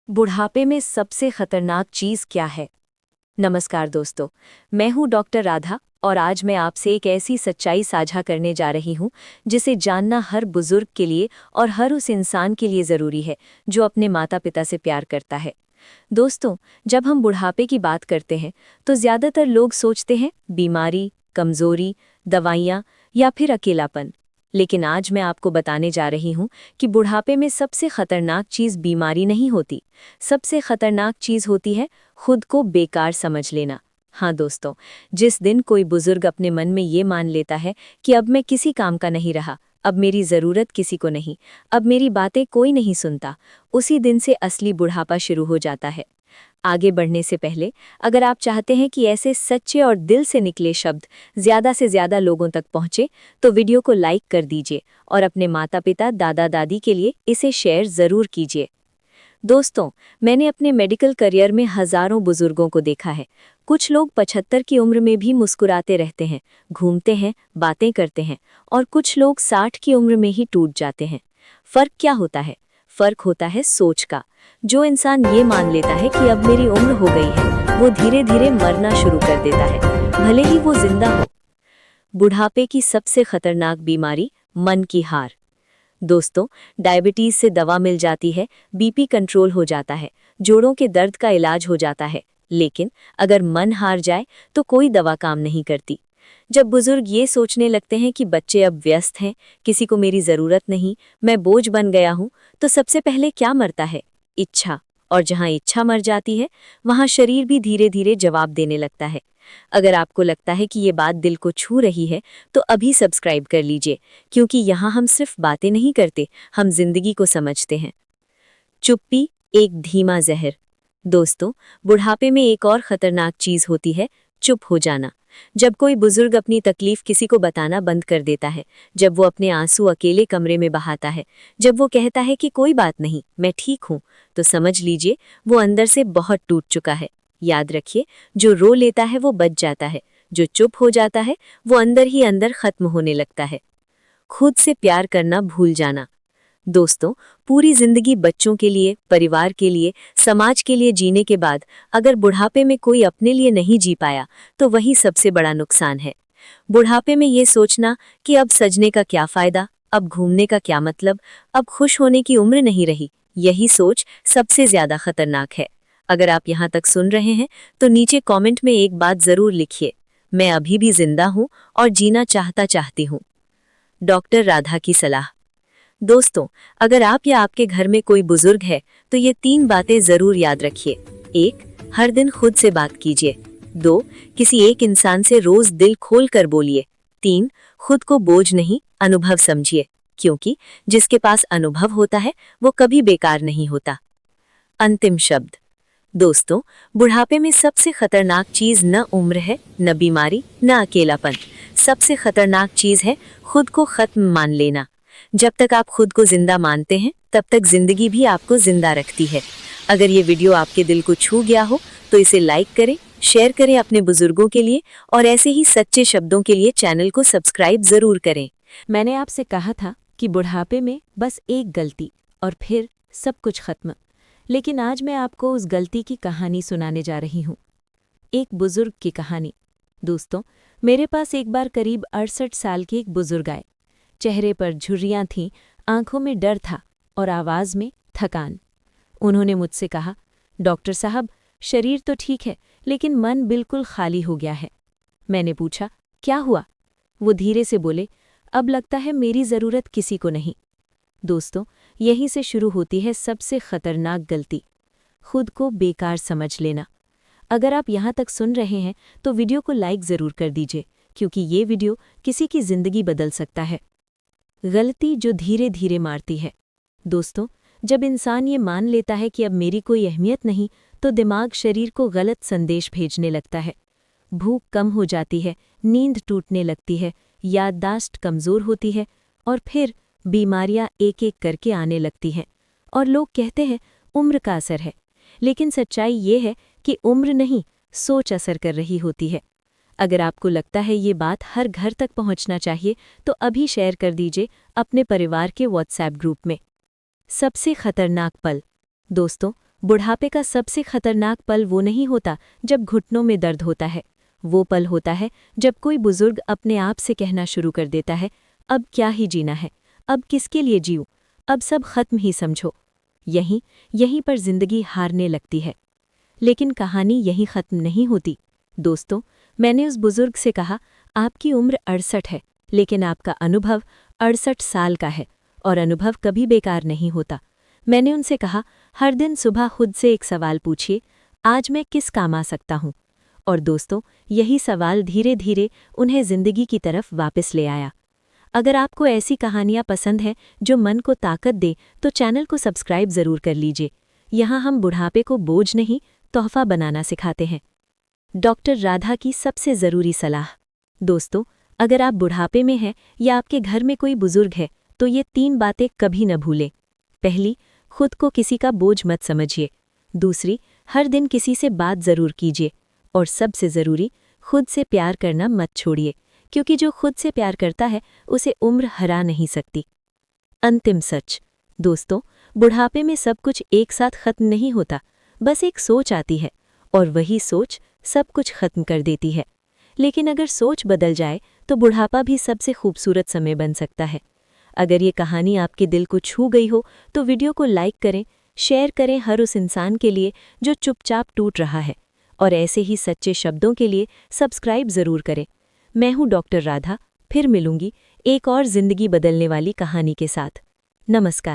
बुढ़ापे में सबसे खतरनाक चीज़ क्या है? नमस्कार दोस्तों, मैं हूं डॉक्टर राधा और आज मैं आपसे एक ऐसी सच्चाई साझा करने जा रही हूं जिसे जानना हर बुजुर्ग के लिए और हर उस इंसान के लिए ज़रूरी है जो अपने माता पिता से प्यार करता है। दोस्तों, जब हम बुढ़ापे की बात करते हैं तो ज़्यादातर लोग सोचते हैं बीमारी, कमज़ोरी, दवाइयाँ या फिर अकेलापन। लेकिन आज मैं आपको बताने जा रही हूँ कि बुढ़ापे में सबसे खतरनाक चीज़ बीमारी नहीं होती। सबसे खतरनाक चीज़ होती है खुद को बेकार समझ लेना। हाँ दोस्तों, जिस दिन कोई बुजुर्ग अपने मन में ये मान लेता है कि अब मैं किसी काम का नहीं रहा, अब मेरी ज़रूरत किसी को नहीं, अब मेरी बातें कोई नहीं सुनता, उसी दिन से असली बुढ़ापा शुरू हो जाता है। आगे बढ़ने से पहले अगर आप चाहते हैं कि ऐसे सच्चे और दिल से निकले शब्द ज़्यादा से ज़्यादा लोगों तक पहुँचे, तो वीडियो को लाइक कर दीजिए और अपने माता पिता दादा दादी के लिए इसे शेयर ज़रूर कीजिए। दोस्तों, मैंने अपने मेडिकल करियर में हज़ारों बुजुर्गों को देखा है। कुछ लोग 75 की उम्र में भी मुस्कुराते रहते हैं, घूमते हैं, बातें करते हैं, और कुछ लोग 60 की उम्र में ही टूट जाते हैं। फ़र्क क्या होता है? फ़र्क होता है सोच का। जो इंसान ये मान लेता है कि अब मेरी उम्र हो गई है, वो धीरे धीरे मरना शुरू कर देता है, भले ही वो जिंदा हो। बुढ़ापे की सबसे खतरनाक बीमारी मन की हार। दोस्तों, डायबिटीज से दवा मिल जाती है, बीपी कंट्रोल हो जाता है, जोड़ों के दर्द का इलाज हो जाता है, लेकिन अगर मन हार जाए तो कोई दवा काम नहीं करती। जब बुजुर्ग ये सोचने लगते हैं कि बच्चे अब व्यस्त हैं, किसी को मेरी ज़रूरत नहीं, मैं बोझ बन गया हूँ, तो सबसे पहले क्या मरता है? इच्छा। और जहाँ इच्छा मर जाती है, वहाँ शरीर भी धीरे धीरे जवाब देने लगता है। अगर आपको लगता है कि ये बात दिल को छू रही है, तो अभी सब्सक्राइब कर लीजिए, क्योंकि यहाँ हम सिर्फ बातें नहीं करते, हम जिंदगी को समझते हैं। चुप्पी एक धीमा जहर। दोस्तों, बुढ़ापे में एक और खतरनाक चीज होती है चुप हो जाना। जब कोई बुजुर्ग अपनी तकलीफ किसी को बताना बंद कर देता है, जब वो अपने आंसू अकेले कमरे में बहाता है, जब वो कहता है कि कोई बात नहीं, मैं ठीक हूँ, तो समझ लीजिए वो अंदर से बहुत टूट चुका है। याद रखिए, जो रो लेता है वो बच जाता है, जो चुप हो जाता है वो अंदर ही अंदर खत्म होने लगता है। खुद से प्यार करना भूल जाना। दोस्तों, पूरी जिंदगी बच्चों के लिए, परिवार के लिए, समाज के लिए जीने के बाद अगर बुढ़ापे में कोई अपने लिए नहीं जी पाया, तो वही सबसे बड़ा नुकसान है। बुढ़ापे में ये सोचना कि अब सजने का क्या फायदा, अब घूमने का क्या मतलब, अब खुश होने की उम्र नहीं रही, यही सोच सबसे ज्यादा खतरनाक है। अगर आप यहाँ तक सुन रहे हैं तो नीचे कमेंट में एक बात जरूर लिखिए, मैं अभी भी जिंदा हूँ और जीना चाहती हूँ। डॉक्टर राधा की सलाह। दोस्तों, अगर आप या आपके घर में कोई बुजुर्ग है तो ये 3 बातें जरूर याद रखिए। 1. हर दिन खुद से बात कीजिए। 2. किसी एक इंसान से रोज दिल खोल कर बोलिए। 3. खुद को बोझ नहीं, अनुभव समझिए, क्योंकि जिसके पास अनुभव होता है वो कभी बेकार नहीं होता। अंतिम शब्द। दोस्तों, बुढ़ापे में सबसे खतरनाक चीज न उम्र है, न बीमारी, न अकेलापन। सबसे खतरनाक चीज है खुद को खत्म मान लेना। जब तक आप खुद को जिंदा मानते हैं, तब तक जिंदगी भी आपको जिंदा रखती है। अगर ये वीडियो आपके दिल को छू गया हो तो इसे लाइक करें, शेयर करें अपने बुजुर्गों के लिए, और ऐसे ही सच्चे शब्दों के लिए चैनल को सब्सक्राइब जरूर करें। मैंने आपसे कहा था कि बुढ़ापे में बस एक गलती और फिर सब कुछ खत्म। लेकिन आज मैं आपको उस गलती की कहानी सुनाने जा रही हूँ। एक बुजुर्ग की कहानी। दोस्तों, मेरे पास एक बार करीब 68 साल के एक बुजुर्ग आए। चेहरे पर झुर्रियां थीं, आंखों में डर था और आवाज में थकान। उन्होंने मुझसे कहा, डॉक्टर साहब, शरीर तो ठीक है लेकिन मन बिल्कुल खाली हो गया है। मैंने पूछा, क्या हुआ? वो धीरे से बोले, अब लगता है मेरी ज़रूरत किसी को नहीं। दोस्तों, यहीं से शुरू होती है सबसे खतरनाक गलती, खुद को बेकार समझ लेना। अगर आप यहाँ तक सुन रहे हैं तो वीडियो को लाइक ज़रूर कर दीजिए, क्योंकि ये वीडियो किसी की ज़िंदगी बदल सकता है। गलती जो धीरे धीरे मारती है। दोस्तों, जब इंसान ये मान लेता है कि अब मेरी कोई अहमियत नहीं, तो दिमाग शरीर को गलत संदेश भेजने लगता है। भूख कम हो जाती है, नींद टूटने लगती है, याददाश्त कमज़ोर होती है, और फिर बीमारियां एक एक करके आने लगती हैं। और लोग कहते हैं उम्र का असर है, लेकिन सच्चाई ये है कि उम्र नहीं, सोच असर कर रही होती है। अगर आपको लगता है ये बात हर घर तक पहुंचना चाहिए, तो अभी शेयर कर दीजिए अपने परिवार के व्हाट्सएप ग्रुप में। सबसे खतरनाक पल। दोस्तों, बुढ़ापे का सबसे खतरनाक पल वो नहीं होता जब घुटनों में दर्द होता है, वो पल होता है जब कोई बुजुर्ग अपने आप से कहना शुरू कर देता है, अब क्या ही जीना है, अब किसके लिए जीऊं, अब सब खत्म ही समझो। यहीं पर जिंदगी हारने लगती है। लेकिन कहानी यहीं खत्म नहीं होती। दोस्तों, मैंने उस बुजुर्ग से कहा, आपकी उम्र 68 है, लेकिन आपका अनुभव 68 साल का है, और अनुभव कभी बेकार नहीं होता। मैंने उनसे कहा, हर दिन सुबह खुद से एक सवाल पूछिए, आज मैं किस काम आ सकता हूँ। और दोस्तों, यही सवाल धीरे धीरे उन्हें जिंदगी की तरफ वापस ले आया। अगर आपको ऐसी कहानियाँ पसंद हैं जो मन को ताकत दे, तो चैनल को सब्सक्राइब ज़रूर कर लीजिए। यहाँ हम बुढ़ापे को बोझ नहीं, तोहफा बनाना सिखाते हैं। डॉक्टर राधा की सबसे ज़रूरी सलाह। दोस्तों, अगर आप बुढ़ापे में हैं या आपके घर में कोई बुजुर्ग है, तो ये 3 बातें कभी न भूलें। पहली, खुद को किसी का बोझ मत समझिए। दूसरी, हर दिन किसी से बात ज़रूर कीजिए। और सबसे ज़रूरी, खुद से प्यार करना मत छोड़िए, क्योंकि जो खुद से प्यार करता है उसे उम्र हरा नहीं सकती। अंतिम सच। दोस्तों, बुढ़ापे में सब कुछ एक साथ खत्म नहीं होता, बस एक सोच आती है, और वही सोच सब कुछ खत्म कर देती है। लेकिन अगर सोच बदल जाए तो बुढ़ापा भी सबसे खूबसूरत समय बन सकता है। अगर ये कहानी आपके दिल को छू गई हो तो वीडियो को लाइक करें, शेयर करें हर उस इंसान के लिए जो चुपचाप टूट रहा है, और ऐसे ही सच्चे शब्दों के लिए सब्सक्राइब ज़रूर करें। मैं हूँ डॉक्टर राधा, फिर मिलूंगी एक और जिंदगी बदलने वाली कहानी के साथ। नमस्कार।